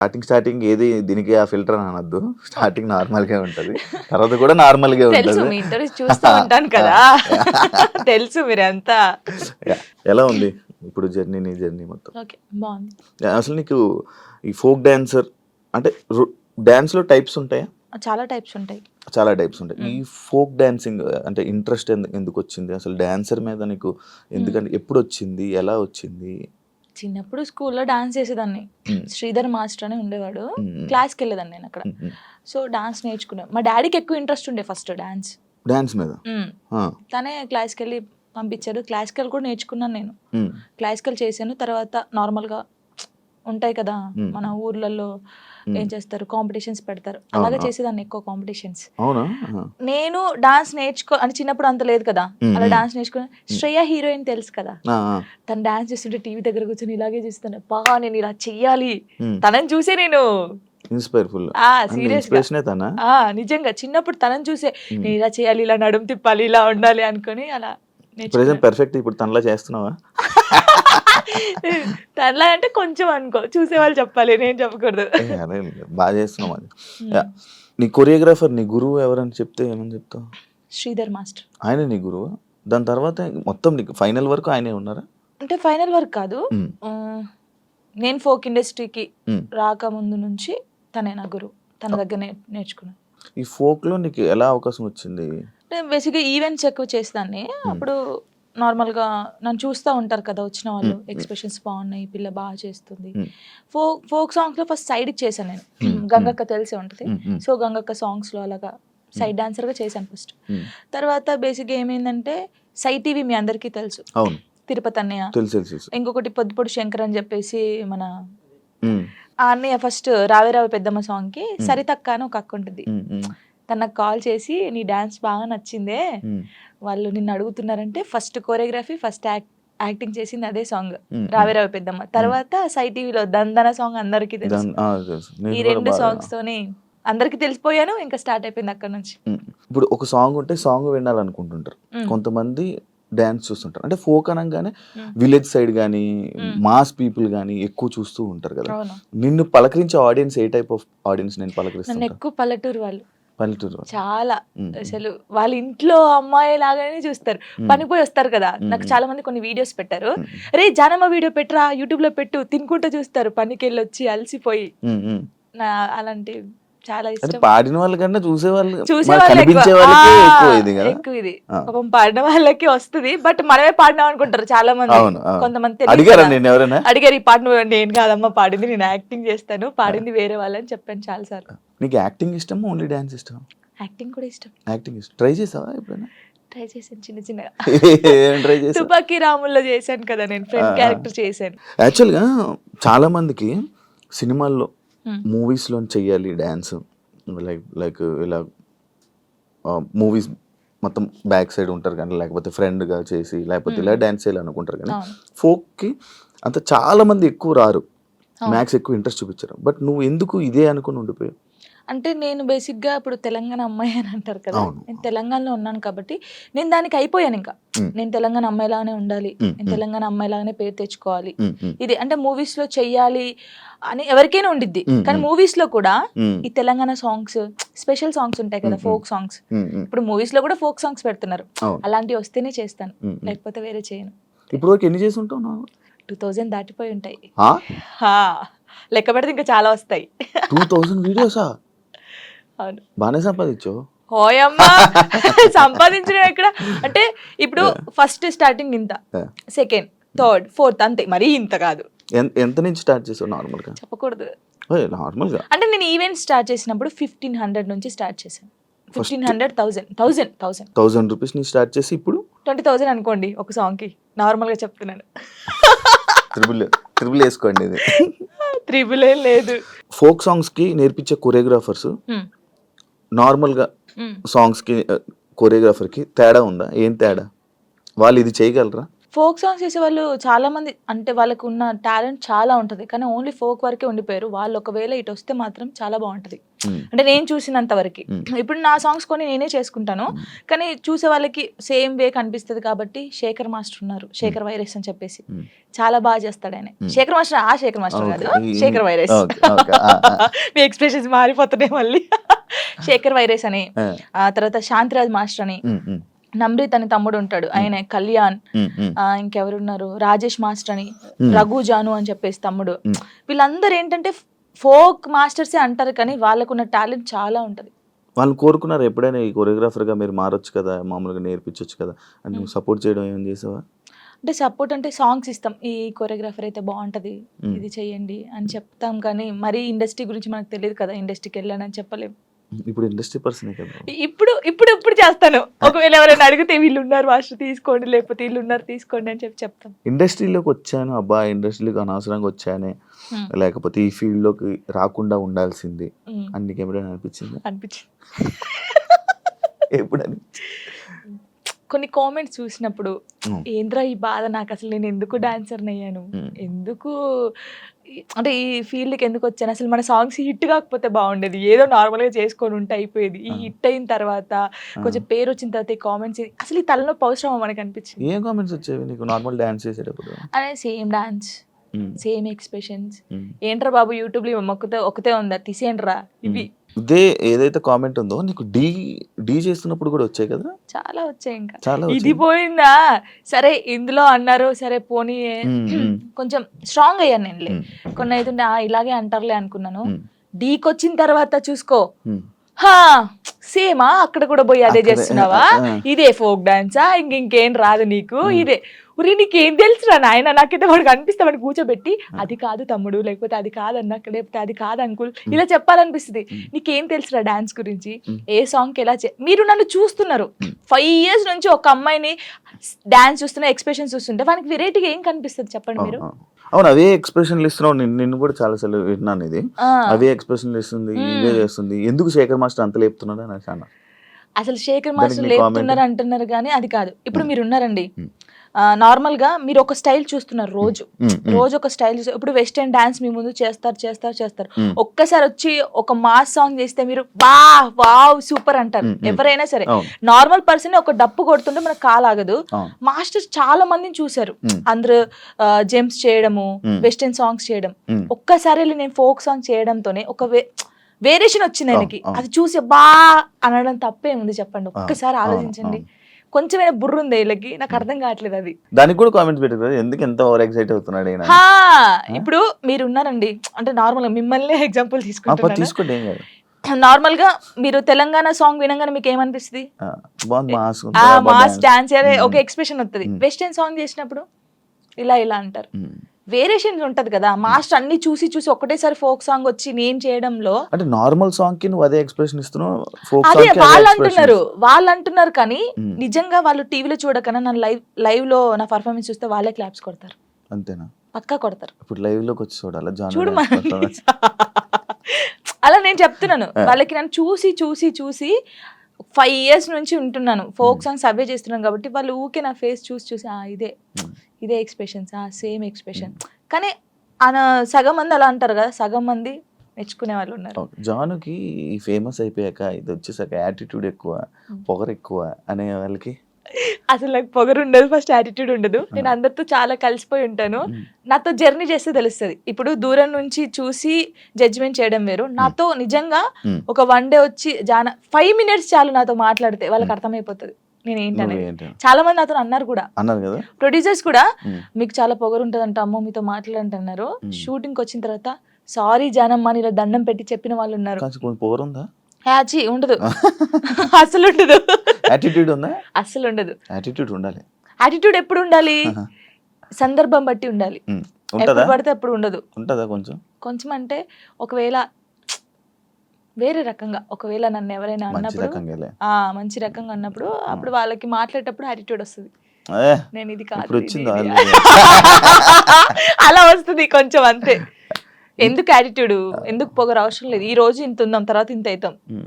Starting ఏది దీనికి ఆ ఫిల్టర్ అని అనొద్దు. స్టార్టింగ్ నార్మల్‌గా ఉంటది. తర్వాత కూడా నార్మల్‌గా తెలుసు ఉంటది. మీ ఇంటర్వ్యూస్ చూస్తూ ఉంటాను కదా. తెలుసు మీరంతా. యాహ్! ఎలా ఉంది ఇప్పుడు నీ జర్నీ మొత్తం? ఓకే. బాగుంది. అసలు నీకు ఈ ఫోక్ డాన్సర్ అంటే డాన్స్‌లో టైప్స్ ఉంటాయా? చాలా టైప్స్ ఉంటాయి. చాలా టైప్స్ ఉంటాయి. ఈ ఫోక్ డాన్సింగ్ అంటే ఇంట్రెస్ట్ ఎందుకొచ్చింది? అసలు డాన్సర్ మీద నీకు ఎందుకంటే ఎప్పుడొచ్చింది? ఎలా వచ్చింది? చిన్నప్పుడు స్కూల్లో డాన్స్ చేసేదాన్ని. హ్మ్. శ్రీధర్ మాస్టర్ అని ఉండేవాడు. హ్మ్. క్లాస్కి వెళ్ళేదాన్ని నేను అక్కడ. హ్మ్. సో డాన్స్ నేర్చుకున్నాను. మా డాడీకి ఎక్కువ ఇంట్రెస్ట్ ఉండే ఫస్ట్ డాన్స్. డాన్స్ మీద? ఆ! తనే క్లాస్కి వెళ్ళి పంపించాడు. క్లాసికల్ కూడా నేర్చుకున్నాను నేను. హ్మ్. క్లాసికల్ చేశాను. తర్వాత నార్మల్గా ఉంటాయి కదా మన ఊర్లలో ఏం చేస్తారు కాంపిటీషన్స్ పెడతారు. అలాగే చేసేదాన్ని ఎక్కువ కాంపిటీషన్స్. అవునా? ఆహా! నేను డాన్స్ అంటే చిన్నప్పుడు అంత లేదు కదా. అలా డాన్స్ నేర్చుకుని శ్రేయ హీరోయిన్ తెలుసు కదా. ఆ! ఆ! తను డాన్స్ చేస్తుంటే టీవీ దగ్గర కూర్చొని ఇలాగే చూస్తాను. బాగా నేను ఇలా చెయ్యాలి. హ్మ్. తనని చూసే నేను ఇన్‌స్పైర్‌ఫుల్. సీరియస్గా ఇన్స్పిరేషనే తనా? నిజంగా చిన్నప్పుడు తనని చూసే నేను ఇలా చేయాలి, ఇలా నడుము తిప్పాలి, ఇలా ఉండాలి అనుకుని అలా ప్రెజెంట్ నేర్చుకున్నాను. పర్ఫెక్ట్ ఇప్పుడు తనలా చేస్తున్నావా? తనలా అంటే కొంచెం అనుకో, చూసేవాళ్ళు చెప్పాలి, నేను చెప్పకూడదు. అదే బాగా చేస్తున్నావు అది. యాహ్! నీ కొరియోగ్రాఫర్ నీ గురువు ఎవరని చెప్తే ఏమని చెప్తావు? శ్రీధర్ మాస్టర్. ఆయనే నీ గురువా? దాని తర్వాత మొత్తం నీకు ఫైనల్ వరకు ఆయనే ఉన్నారా? అంటే ఫైనల్ వర్క్ కాదు. హ్మ్. నేను ఫోక్ ఇండస్ట్రీకి హ్మ్. రాకముందు నుంచి తనే నా గురువు. తన దగ్గర నేర్చుకున్నాను. ఈ ఫోక్‌లో నీకు ఎలా అవకాశం వచ్చింది? అంటే బేసిక్గా ఈవెంట్స్ ఎక్కువ చేసేదాన్ని. అప్పుడు నార్మల్గా నన్ను చూస్తూ ఉంటారు కదా వచ్చిన వాళ్ళు. ఎక్స్ప్రెషన్స్ బాగున్నాయి, పిల్ల బాగా చేస్తుంది. ఫోక్ సాంగ్స్లో ఫస్ట్ సైడ్కి చేశాను నేను. గంగక్క తెలిసే ఉంటుంది. సో గంగక్క సాంగ్స్లో అలాగా సైడ్ డాన్సర్గా చేశాను ఫస్ట్. తర్వాత బేసిక్గా ఏమైందంటే సై టీవీ మీ అందరికీ తెలుసు. అవును. తిరుపతి అన్నయ్య. తెలుసు. ఇంకొకటి పొద్దుపొడి శంకర్ అని చెప్పేసి మన హ్మ్. ఆ అన్నయ్య ఫస్ట్ రావే రావే పెద్దమ్మ సాంగ్కి సరితక్క అని ఒక అక్క ఉంటుంది. తను నాకు కాల్ చేసి నీ డాన్స్ బాగా నచ్చిందే, వాళ్ళు నిన్ను అడుగుతున్నారంటే ఫస్ట్ కోరియోగ్రఫీ ఫస్ట్ యాక్టింగ్ చేసింది అదే సాంగ్ రావే రావే పెద్దమ్మ. తర్వాత సై టీవీలో దందన సాంగ్ అందరికీ తెలుసు. ఈ రెండు సాంగ్స్ తోని అందరికి తెలిసిపోయాను. ఇంకా స్టార్ట్ అయిపోయింది అక్కడ నుంచి. ఇప్పుడు ఒక సాంగ్ ఉంటే సాంగ్ వినాలనుకుంటుంటారు. కొంతమంది డాన్స్ చూస్తుంటారు. అంటే ఫోక్ అనగానే విలేజ్ సైడ్ కానీ మాస్ పీపుల్ కానీ ఎక్కువ చూస్తూ ఉంటారు కదా. నిన్ను పలకరించే ఆడియన్స్ ఏ టైప్ ఆఫ్ ఆడియన్స్ నేను నన్ను పలకరిస్తాను? ఎక్కువ పల్లెటూరు వాళ్ళు. పల్లెటూరు చాలా అసలు వాళ్ళ ఇంట్లో అమ్మాయి లాగానే చూస్తారు. పనిపోయి వస్తారు కదా. నాకు చాలా మంది కొన్ని వీడియోస్ పెట్టారు. రే జానమ్మ వీడియో పెట్టరా, యూట్యూబ్ లో పెట్టు, తినుకుంటూ చూస్తారు పనికి వెళ్ళి వచ్చి అలసిపోయి. అలాంటి చాలా అంటే ఇష్టం. పాడిన వాళ్ళకన్నా చూసేవాళ్ళు చూసేవాళ్ళు కనిపించే వాళ్ళకి ఎక్కువ ఇది కదా. ఎక్కువ ఇది పాపం పాడిన వాళ్ళకి వస్తుంది. బట్ మనమే పాడినాం అనుకుంటారు చాలా మంది. కొంతమంది అడిగారా నేను ఎవరైనా? అడిగారు ఈ పాట నువ్వు. నేను కాదమ్మా పాడింది, నేను యాక్టింగ్ చేస్తాను, పాడింది వేరే వాళ్ళని చెప్పాను చాలా సార్లు. నీకు యాక్టింగ్ ఇష్టమా ఓన్లీ డాన్స్ ఇష్టమా? యాక్టింగ్ కూడా ఇష్టం. యాక్టింగ్ ఇష్టం. ట్రై చేసావా ఎప్పుడైనా? ట్రై చేశాను చిన్న చిన్నగా. ఏం ట్రై చేసావు? తుపాకీ రాముల్లో చేశాను కదా నేను, ఫ్రెండ్ క్యారెక్టర్ చేశాను. యాక్చువల్గా చాలా మందికి సినిమాల్లో మూవీస్లో చెయ్యాలి డ్యాన్స్, లైక్ ఇలా మూవీస్ మొత్తం బ్యాక్ సైడ్ ఉంటారు కానీ లేకపోతే ఫ్రెండ్గా చేసి లేకపోతే ఇలా డ్యాన్స్ చేయాలి అనుకుంటారు కానీ ఫోక్కి అంత చాలా మంది ఎక్కువ రారు, మ్యాక్స్ ఎక్కువ ఇంట్రెస్ట్ చూపించారు. బట్ నువ్వు ఎందుకు ఇదే అనుకుని ఉండిపోయావు? అంటే నేను బేసిక్గా ఇప్పుడు తెలంగాణ అమ్మాయి అని అంటారు కదా. నేను తెలంగాణలో ఉన్నాను కాబట్టి నేను దానికి అయిపోయాను. ఇంకా నేను తెలంగాణ అమ్మాయిలాగానే ఉండాలి, నేను తెలంగాణ అమ్మాయిలాగానే పేరు తెచ్చుకోవాలి. ఇది అంటే మూవీస్ లో చెయ్యాలి అని ఎవరికైనా ఉండిద్ది. కానీ మూవీస్ లో కూడా ఈ తెలంగాణ సాంగ్స్, స్పెషల్ సాంగ్స్ ఉంటాయి కదా, ఫోక్ సాంగ్స్. ఇప్పుడు మూవీస్ లో కూడా ఫోక్ సాంగ్స్ పెడుతున్నారు. అలాంటివి వస్తేనే చేస్తాను, లేకపోతే వేరే చేయను. ఇప్పుడు వరకు ఎన్ని చేసి ఉంటావు? 2000 దాటిపోయి ఉంటాయి. లెక్క పెడితే ఇంకా చాలా వస్తాయి. 2000 వీడియోసా? అవును. బాగానే సంపాదించావు. హోయమ్మా సంపాదించడం ఎక్కడ అంటే ఇప్పుడు ఫస్ట్ స్టార్టింగ్ ఇంత, సెకండ్, థర్డ్, ఫోర్త్ అంతే, మరీ ఇంత కాదు. ఎంత నుంచి స్టార్ట్ చేసావు నార్మల్గా? చెప్పకూడదు. నార్మల్గా అంటే నేను ఈవెంట్ స్టార్ట్ చేసినప్పుడు 1500 నుంచి స్టార్ట్ చేశాను. 1500 రూపీస్ నుంచి స్టార్ట్ చేసి ఇప్పుడు 20,000 అనుకోండి ఒక సాంగ్ కి. నార్మల్ గా చెప్తున్నాను. త్రిబుల్ వేసుకోండి. ఇది త్రిబుల్ ఏం లేదు. ఫోక్ సాంగ్స్ కి నేర్పించే కొరియోగ్రాఫర్స్ నార్మల్గా సాంగ్స్ కి కొరియోగ్రాఫర్ కి తేడా ఉందా? ఏం తేడా? వాళ్ళు ఇది చేయగలరా? ఫోక్ సాంగ్స్ చేసే వాళ్ళు చాలా మంది అంటే వాళ్ళకు ఉన్న టాలెంట్ చాలా ఉంటది కానీ ఓన్లీ ఫోక్ వరకే ఉండిపోయారు. వాళ్ళు ఒకవేళ ఇటు వస్తే మాత్రం చాలా బాగుంటది. అంటే నేను చూసినంత వరకు ఇప్పుడు నా సాంగ్స్ కొన్ని నేనే చేసుకుంటాను కానీ చూసే వాళ్ళకి సేమ్ వే కనిపిస్తుంది కాబట్టి శేఖర్ మాస్టర్ ఉన్నారు, శేఖర్ వైరస్ అని చెప్పేసి చాలా బాగా చేస్తాడు ఆయన. శేఖర్ మాస్టర్ ఆ శేఖర్ మాస్టర్ కాదు, శేఖర్ వైరస్. మీ ఎక్స్ప్రెషన్స్ మారిపోతున్నాయి మళ్ళీ. శేఖర్ వైరస్ అని, ఆ తర్వాత శాంతిరాజ్ మాస్టర్ అని, నమ్రీత్ అని తమ్ముడు ఉంటాడు ఆయన, కళ్యాణ్, ఇంకెవరున్నారు రాజేష్ మాస్టర్ అని, రఘు జాను అని చెప్పేసి తమ్ముడు. వీళ్ళందరూ ఏంటంటే ఫోక్ మాస్టర్సే అంటారు కానీ వాళ్ళకున్న టాలెంట్ చాలా ఉంటది. వాళ్ళు కోరుకున్నారు ఎప్పుడైనా ఈ కొరియోగ్రాఫర్గా మీరు మారొచ్చు కదా, మామూలుగా నేర్పించవచ్చు కదా అని నువ్వు సపోర్ట్ చేయడం ఏం చేసావా? అంటే సపోర్ట్ అంటే సాంగ్స్ ఇస్తాం, ఈ కొరియోగ్రాఫర్ అయితే బాగుంటది ఇది చెయ్యండి అని చెప్తాం కానీ మరీ ఇండస్ట్రీ గురించి మనకు తెలియదు కదా, ఇండస్ట్రీకి వెళ్ళానని చెప్పలేము. ఇప్పుడు ఇండస్ట్రీ పర్సనే కదా. ఇప్పుడు చేస్తాను. ఒకవేళ ఎవరైనా అడిగితే వీళ్ళు ఉన్నారు మాస్టర్ తీసుకోండి, లేకపోతే వీళ్ళు ఉన్నారు తీసుకోండి అని చెప్తాం. ఇండస్ట్రీలోకి వచ్చాను అబ్బా, ఇండస్ట్రీలోకి అనవసరంగా వచ్చానే, లేకపోతే ఈ ఫీల్డ్ లోకి రాకుండా ఉండాల్సింది అని నీకు ఎప్పుడైనా అనిపించింది? ఎప్పుడు కొన్ని కామెంట్స్ చూసినప్పుడు ఏంద్రా ఈ బాధ, నాకు అసలు నేను ఎందుకు డాన్సర్ అయ్యాను, ఎందుకు అంటే ఈ ఫీల్డ్కి ఎందుకు వచ్చాను, అసలు మన సాంగ్స్ హిట్ కాకపోతే బాగుండేది, ఏదో నార్మల్గా చేసుకొని ఉంటే అయిపోయేది. ఈ హిట్ అయిన తర్వాత కొంచెం పేరు వచ్చిన తర్వాత ఈ కామెంట్స్ అసలు ఈ తలనొప్పి అవసరమా మనకు అనిపించింది. ఏం కామెంట్స్ వచ్చేవి నీకు నార్మల్ డాన్స్ చేసేటప్పుడు? అదే సేమ్ డాన్స్, సేమ్ ఎక్స్ప్రెషన్స్, ఏంట్రా బాబు యూట్యూబ్ లో ఒకతే ఉందా తీసేయండిరా ఇవి. ఇదే ఏదైతే కామెంట్ ఉందో నీకు డీ చేస్తున్నప్పుడు కూడా వచ్చాయి కదా? చాలా వచ్చాయి. ఇంకా ఇది పోయిందా సరే ఇందులో అన్నారు సరే పోనీ కొంచెం స్ట్రాంగ్ అయ్యాను నేను. కొన్ని అయితే ఇలాగే అంటారులే అనుకున్నాను. డీకి వచ్చిన తర్వాత చూసుకో సేమా అక్కడ కూడా పోయి అదే చేస్తున్నావా, ఇదే ఫోక్ డాన్సా, ఇంకేం రాదు నీకు, ఇదే ఉరి నీకేం తెలుసురా నాయన, నాకైతే వాడికి అనిపిస్తే వాడిని కూర్చోబెట్టి అది కాదు తమ్ముడు, లేకపోతే అది కాదన్నా, లేకపోతే అది కాదు అంకుల్ ఇలా చెప్పాలనిపిస్తుంది. నీకేం తెలుసురా డాన్స్ గురించి, ఏ సాంగ్ ఎలా మీరు నన్ను చూస్తున్నారు 5 years నుంచి ఒక అమ్మాయిని డాన్స్ చూస్తున్నా ఎక్స్ప్రెషన్ చూస్తుంటే వానికి వెరైటీగా ఏం కనిపిస్తుంది చెప్పండి మీరు? అవును, అవే ఎక్స్ప్రెషన్లు ఇస్తున్నావు. నిన్ను కూడా చాలా సార్లు విన్నాను ఇది, అవే ఎక్స్ప్రెషన్లు ఇస్తుంది, ఇవే చేస్తుంది. ఎందుకు శేఖర్ మాస్టర్ అంత లేపుతున్నాడు అని అన్నా. అసలు శేఖర్ మాస్టర్ లేపుతున్నారు అంటున్నారు కానీ అది కాదు. ఇప్పుడు మీరు ఉన్నారండి, నార్మల్ గా మీరు ఒక స్టైల్ చూస్తున్నారు, రోజు ఒక స్టైల్ చూస్తారు. ఇప్పుడు వెస్టర్న్ డాన్స్ మీ ముందు చేస్తారు, ఒక్కసారి వచ్చి ఒక మాస్ సాంగ్ చేస్తే మీరు వావ్ సూపర్ అంటారు ఎవరైనా సరే. నార్మల్ పర్సన్ ఒక డప్పు కొడుతుంటే మనకు కాలాగదు. మాస్టర్స్ చాలా మందిని చూసారు, అందరూ జెమ్స్ చేయడము, వెస్టర్న్ సాంగ్స్ చేయడం. ఒక్కసారి నేను ఫోక్ సాంగ్ చేయడంతోనే ఒక వేరియేషన్ వచ్చింది ఆయనకి. అది చూసి అనడం తప్పేముంది చెప్పండి? ఒక్కసారి ఆలోచించండి. కొంచెమైనా బుర్ర ఉంది వీళ్ళకి, నాకు అర్థం కావట్లేదు అది. దానికి కూడా కామెంట్స్ పెట్టారు ఎందుకు ఎంత ఓవర్ ఎక్సైట్ అవుతున్నాడు. ఇప్పుడు మీరు ఉన్నారండి, అంటే నార్మల్ గా మిమ్మల్ని ఎగ్జాంపుల్ తీసుకుంటాను. నార్మల్ గా మీరు తెలంగాణ సాంగ్ వినగానే మీకు ఏమనిపిస్తుంది? మాస్ డాన్స్ ఒక ఎక్స్ప్రెషన్ వస్తుంది. వెస్టర్న్ సాంగ్ చేసినప్పుడు ఇలా అంటారు. వేరియేషన్స్ ఉంటది కదా. మాస్టర్ అన్ని చూసి ఒకటేసారి ఫోక్ సాంగ్ వచ్చి నేను చేయడంలో అంటే నార్మల్ సాంగ్ కి నువ్వు అదే ఎక్స్ప్రెషన్ ఇస్తున్నావు, అదే వాళ్ళు అంటున్నారు కానీ నిజంగా వాళ్ళు టీవీలో చూడకన్నా నా లైవ్ లో నా పర్ఫార్మెన్స్ చూస్తే వాళ్ళే క్లాప్స్ కొడతారు. అంతేనా? పక్కా కొడతారు. ఇప్పుడు లైవ్ లోకి వచ్చి చూడాలి చూడు అలా నేను చెప్తున్నాను. వాళ్ళకి నన్ను చూసి 5 years నుంచి ఉంటున్నాను, ఫోక్ సాంగ్స్ అవే చేస్తున్నాను కాబట్టి వాళ్ళు ఊకే నా ఫేస్ చూసి ఇదే ఎక్స్ప్రెషన్స్, సేమ్ ఎక్స్ప్రెషన్. కానీ సగం మంది అలా అంటారు కదా, సగం మంది మెచ్చుకునే వాళ్ళు ఉన్నారు. జానుకి ఫేమస్ అయిపోయాక ఇది వచ్చేసాక యాటిట్యూడ్ ఎక్కువ, పొగరు ఎక్కువ అనే వాళ్ళకి అసలు నాకు పొగరు ఉండదు, ఫస్ట్ యాటిట్యూడ్ ఉండదు. నేను అందరితో చాలా కలిసిపోయి ఉంటాను. నాతో జర్నీ చేస్తే తెలుస్తుంది. ఇప్పుడు దూరం నుంచి చూసి జడ్జిమెంట్ చేయడం వేరు. నాతో నిజంగా ఒక 1 day వచ్చి 5 minutes చాలు నాతో మాట్లాడితే వాళ్ళకి అర్థమైపోతుంది నేను ఏంటనేది. చాలా మంది నాతో అన్నారు కూడా, ప్రొడ్యూసర్స్ కూడా మీకు చాలా పొగరు ఉంటదంట అమ్మో మీతో మాట్లాడంటున్నారు. షూటింగ్ వచ్చిన తర్వాత సారీ జానమ్మ ఇలా దండం పెట్టి చెప్పిన వాళ్ళు ఉన్నారు. ఉండదు అసలు ఉండదు. అసలు ఉండదు. యాటిట్యూడ్ ఎప్పుడు ఉండాలి? సందర్భం బట్టి ఉండాలి. ఎప్పుడు పడితే అప్పుడు ఉండదు. కొంచెం అంటే ఒకవేళ వేరే రకంగా, ఒకవేళ నన్ను ఎవరైనా అన్నప్పుడు మంచి రకంగా అన్నప్పుడు అప్పుడు వాళ్ళకి మాట్లాడేటప్పుడు యాటిట్యూడ్ వస్తుంది. నేను ఇది కాదు అలా వస్తుంది కొంచెం అంతే. ఎందుకు యాటిట్యూడ్, ఎందుకు పొగరు అవసరం లేదు. ఈ రోజు ఇంత ఉందాం, తర్వాత ఇంత అవుతాం.